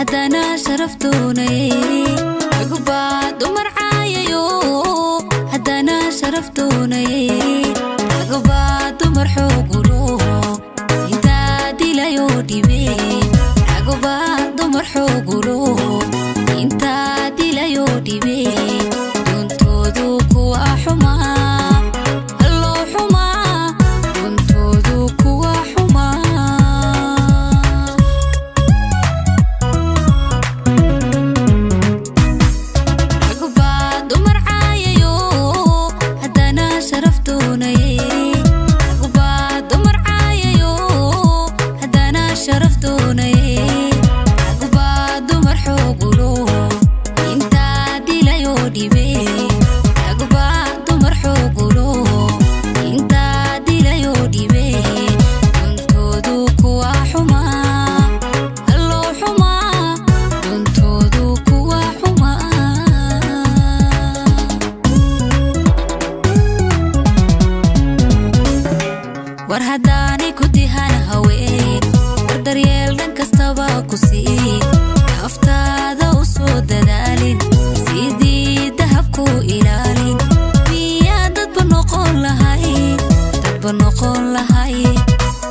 هدانا شرفتوني عقبا دمر عايو هدانا شرفتوني عقبا دمر حقولو انتا ديلايو ديبي عقبا دمر حقولو انتا ديلايو ديبي دونتودو كوا حما هلو حما دونتودو كوا حما عقبا دمر عايو هدانا شرفتوني عقبا دمر عايو هدانا شرفتوني عقبا دمر حقولو انتا ديلايو ديبي عقبا دمر حقولو انتا ديلايو ديبي دونتودو كوا حما هلو حما دونتودو كوا حما war hadaanay ku dihaan haween war daryeel dhan kastaba ku sii naftaada u soo dadaalin sidii dahabku ilaalin miyaa dadba noqon lahay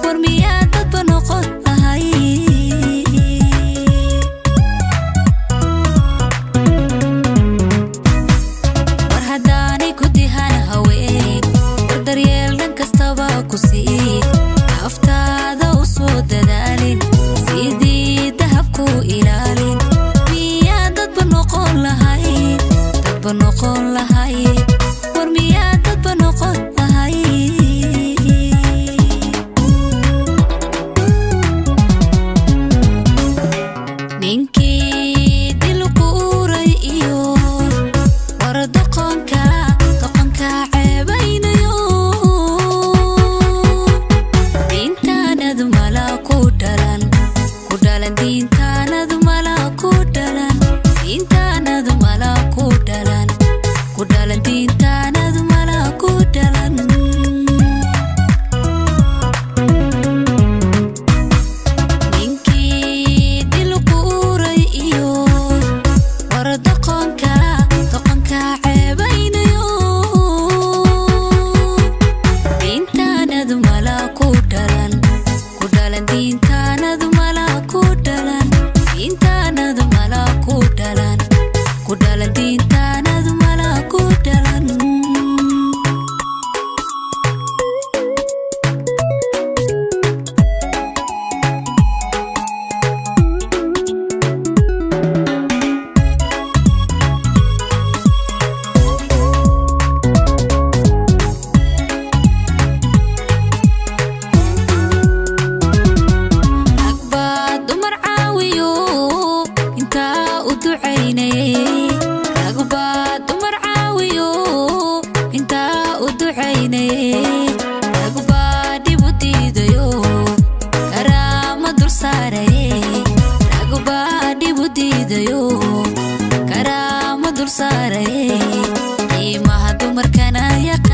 war miyaa dadba noqon lahay war hadaanay ku dihaan haween war daryeel dhan kastaba ku sii naftaada u soo dadaalin sidii dahabku ilaalin miyaa dadba noqon lahay war miyaa dadba noqon lahay ninkii dil quuray iyo war doqonka ceebaynayo diintaanadu mala ku dhalan diintaanadu mala ku dhalan diintaanadu mala ku dhalan diintaanadu mala ku dhalan ninkii dil quuray iyo war doqonka ceebaynayo diintaanadu mala ku dhalan diintaanadu mala ku dhalan diintaanadu mala ku dhalan diintaanadu mala ku dhalan عقبا دمر عاويو انتا ودعيني عقبا دمر عاويو انتا ودعيني عقبا ديبو ديديو كرامة دول ساري عقبا ديبو ديديو كرامة دول ساري قيمها دمر كان يقين